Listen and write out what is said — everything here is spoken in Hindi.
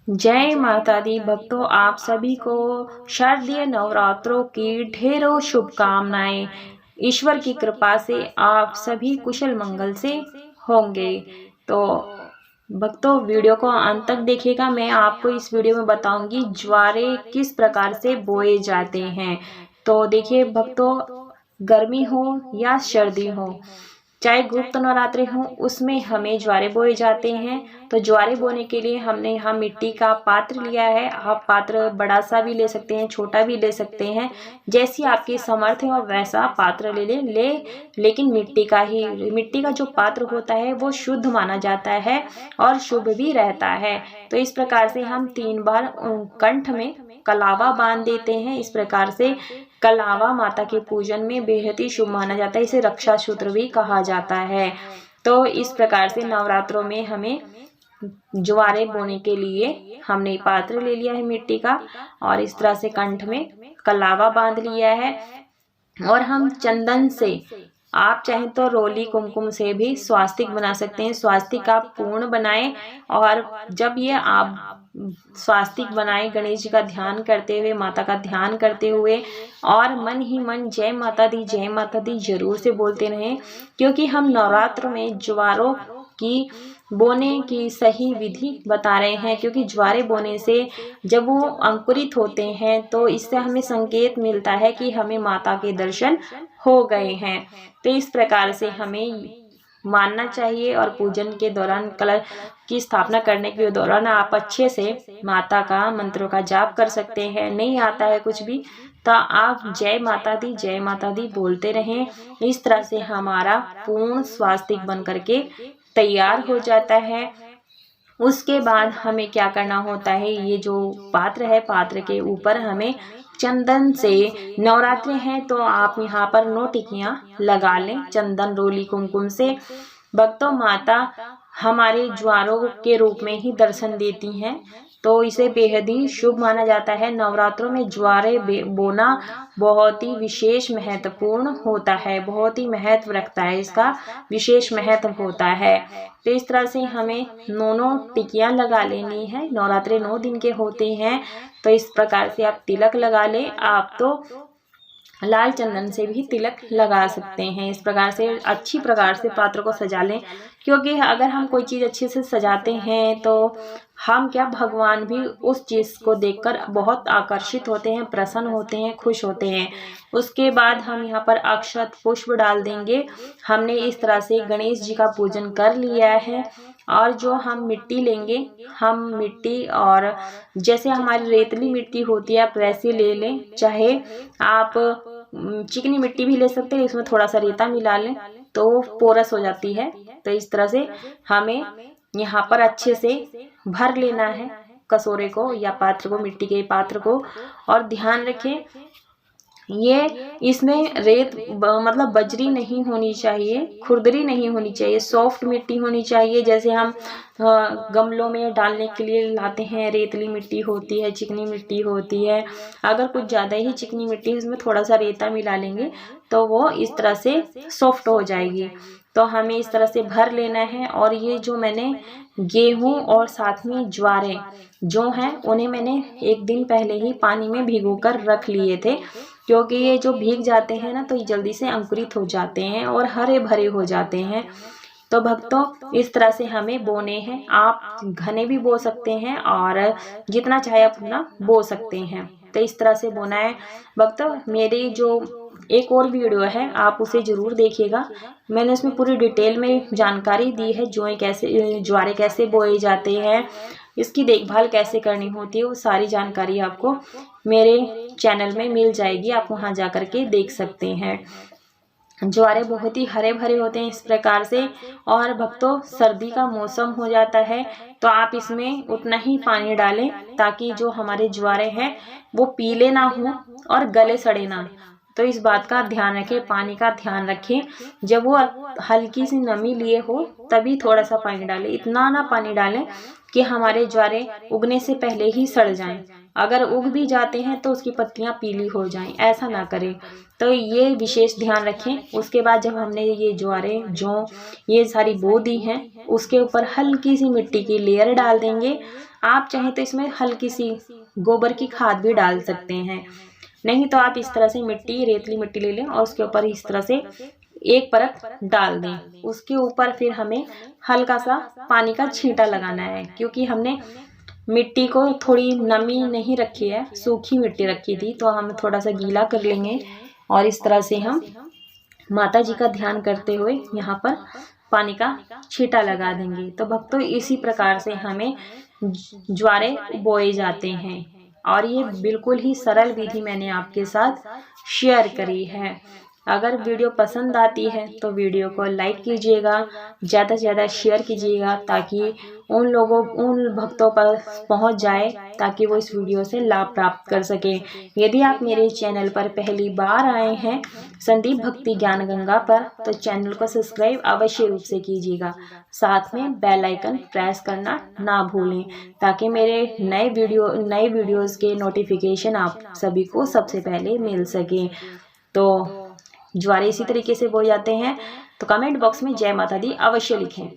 जय माता दी भक्तों, आप सभी को शारदीय नवरात्रों की ढेरों शुभकामनाएं। ईश्वर की कृपा से आप सभी कुशल मंगल से होंगे। तो भक्तों, वीडियो को अंत तक देखिएगा। मैं आपको इस वीडियो में बताऊंगी ज्वारे किस प्रकार से बोए जाते हैं। तो देखिए भक्तों, गर्मी हो या सर्दी हो, चाहे गुप्त नवरात्रि हो, उसमें हमें ज्वारे बोए जाते हैं। तो ज्वारे बोने के लिए हमने यहाँ मिट्टी का पात्र लिया है। आप पात्र बड़ा सा भी ले सकते हैं, छोटा भी ले सकते हैं, जैसी आपकी सामर्थ्य हो वैसा पात्र लेकिन मिट्टी का जो पात्र होता है वो शुद्ध माना जाता है और शुभ भी रहता है। तो इस प्रकार से हम 3 बार कंठ में कलावा बांध देते हैं। इस प्रकार से कलावा माता के पूजन में बेहद ही शुभ माना जाता है। इसे रक्षा सूत्र भी कहा जाता है। तो इस प्रकार से नवरात्रों में हमें ज्वारे बोने के लिए हमने पात्र ले लिया है मिट्टी का, और इस तरह से कंठ में कलावा बांध लिया है। और हम चंदन से, आप चाहें तो रोली कुमकुम से भी स्वास्तिक बना सकते हैं। स्वास्तिक आप पूर्ण बनाएं, और जब ये आप स्वास्तिक बनाएं गणेश जी का ध्यान करते हुए, माता का ध्यान करते हुए, और मन ही मन जय माता दी जरूर से बोलते रहें। क्योंकि हम नवरात्र में ज्वारों की बोने की सही विधि बता रहे हैं। क्योंकि ज्वारे बोने से जब वो अंकुरित होते हैं तो इससे हमें संकेत मिलता है कि हमें माता के दर्शन हो गए हैं। तो इस प्रकार से हमें मानना चाहिए। और पूजन के दौरान, कलश की स्थापना करने के दौरान आप अच्छे से माता का मंत्रों का जाप कर सकते हैं। नहीं आता है कुछ भी तो आप जय माता दी बोलते रहें। इस तरह से हमारा पूर्ण स्वास्तिक बन करके तैयार हो जाता है। उसके बाद हमें क्या करना होता है, ये जो पात्र है, पात्र के ऊपर हमें चंदन से, नवरात्रि हैं तो आप यहाँ पर 9 टिकियां लगा लें चंदन रोली कुमकुम से। भक्तों, माता हमारे ज्वारों के रूप में ही दर्शन देती हैं, तो इसे बेहद ही शुभ माना जाता है। नवरात्रों में ज्वारे बोना बहुत ही विशेष महत्वपूर्ण होता है, बहुत ही महत्व रखता है, इसका विशेष महत्व होता है। तो इस तरह से हमें 9 टिकियां लगा लेनी है। नवरात्रि 9 दिन के होते हैं। तो इस प्रकार से आप तिलक लगा लें। आप तो लाल चंदन से भी तिलक लगा सकते हैं। इस प्रकार से अच्छी प्रकार से पात्र को सजा लें। क्योंकि अगर हम कोई चीज़ अच्छे से सजाते हैं तो हम क्या, भगवान भी उस चीज़ को देखकर बहुत आकर्षित होते हैं, प्रसन्न होते हैं, खुश होते हैं। उसके बाद हम यहाँ पर अक्षत पुष्प डाल देंगे। हमने इस तरह से गणेश जी का पूजन कर लिया है। और जो हम मिट्टी लेंगे, हम मिट्टी, और जैसे हमारी रेतली मिट्टी होती है आप वैसे ले लें। चाहे आप चिकनी मिट्टी भी ले सकते हैं, इसमें थोड़ा सा रेता मिला लें तो पोरस हो जाती है। तो इस तरह से हमें यहाँ पर अच्छे से भर लेना है कटोरे को या पात्र को, मिट्टी के पात्र को। और ध्यान रखें, ये इसमें रेत मतलब बजरी नहीं होनी चाहिए, खुरदरी नहीं होनी चाहिए, सॉफ्ट मिट्टी होनी चाहिए। जैसे हम गमलों में डालने के लिए लाते हैं, रेतली मिट्टी होती है, चिकनी मिट्टी होती है। अगर कुछ ज़्यादा ही चिकनी मिट्टी है, इसमें थोड़ा सा रेता मिला लेंगे तो वो इस तरह से सॉफ्ट हो जाएगी। तो हमें इस तरह से भर लेना है। और ये जो मैंने गेहूं और साथ में ज्वारे जो हैं, उन्हें मैंने एक दिन पहले ही पानी में भिगोकर रख लिए थे। क्योंकि ये जो भीग जाते हैं ना तो ये जल्दी से अंकुरित हो जाते हैं और हरे भरे हो जाते हैं। तो भक्तों, इस तरह से हमें बोने हैं। आप घने भी बो सकते हैं और जितना चाहे अपना बो सकते हैं। तो इस तरह से बोना है। भक्तों, मेरी जो एक और वीडियो है आप उसे जरूर देखिएगा। मैंने उसमें पूरी डिटेल में जानकारी दी है, ज्वारे कैसे बोए जाते हैं, इसकी देखभाल कैसे करनी होती है, वो सारी जानकारी आपको मेरे चैनल में मिल जाएगी। आप वहां जा कर के देख सकते हैं। ज्वारे बहुत ही हरे भरे होते हैं इस प्रकार से। और भक्तों, सर्दी का मौसम हो जाता है तो आप इसमें उतना ही पानी डालें ताकि जो हमारे ज्वारे हैं वो पीले ना हो और गले सड़े ना। तो इस बात का ध्यान रखें, पानी का ध्यान रखें। जब वो हल्की सी नमी लिए हो तभी थोड़ा सा पानी डालें, इतना ना पानी डालें कि हमारे ज्वारे उगने से पहले ही सड़ जाएं। अगर उग भी जाते हैं तो उसकी पत्तियां पीली हो जाएं, ऐसा ना करें। तो ये विशेष ध्यान रखें। उसके बाद जब हमने ये ज्वारे जौ ये सारी बो दी हैं, उसके ऊपर हल्की सी मिट्टी की लेयर डाल देंगे। आप चाहें तो इसमें हल्की सी गोबर की खाद भी डाल सकते हैं, नहीं तो आप इस तरह से मिट्टी रेतली मिट्टी ले लें और उसके ऊपर इस तरह से एक परत डाल दें। उसके ऊपर फिर हमें हल्का सा पानी का छींटा लगाना है, क्योंकि हमने मिट्टी को थोड़ी नमी नहीं रखी है, सूखी मिट्टी रखी थी, तो हम थोड़ा सा गीला कर लेंगे और इस तरह से हम माता जी का ध्यान करते हुए यहाँ पर पानी का छींटा लगा देंगे। तो भक्तों, इसी प्रकार से हमें ज्वारे बोए जाते हैं और ये बिल्कुल ही सरल विधि मैंने आपके साथ शेयर करी है। अगर वीडियो पसंद आती है तो वीडियो को लाइक कीजिएगा, ज़्यादा से ज़्यादा शेयर कीजिएगा, ताकि उन भक्तों पर पहुंच जाए, ताकि वो इस वीडियो से लाभ प्राप्त कर सकें। यदि आप मेरे चैनल पर पहली बार आए हैं संदीप भक्ति ज्ञान गंगा पर, तो चैनल को सब्सक्राइब अवश्य रूप से कीजिएगा। साथ में बेल आइकन प्रेस करना ना भूलें, ताकि मेरे नए वीडियोज़ के नोटिफिकेशन आप सभी को सबसे पहले मिल सके। तो ज्वारे इसी तरीके से बोए जाते हैं। तो कमेंट बॉक्स में जय माता दी अवश्य लिखें।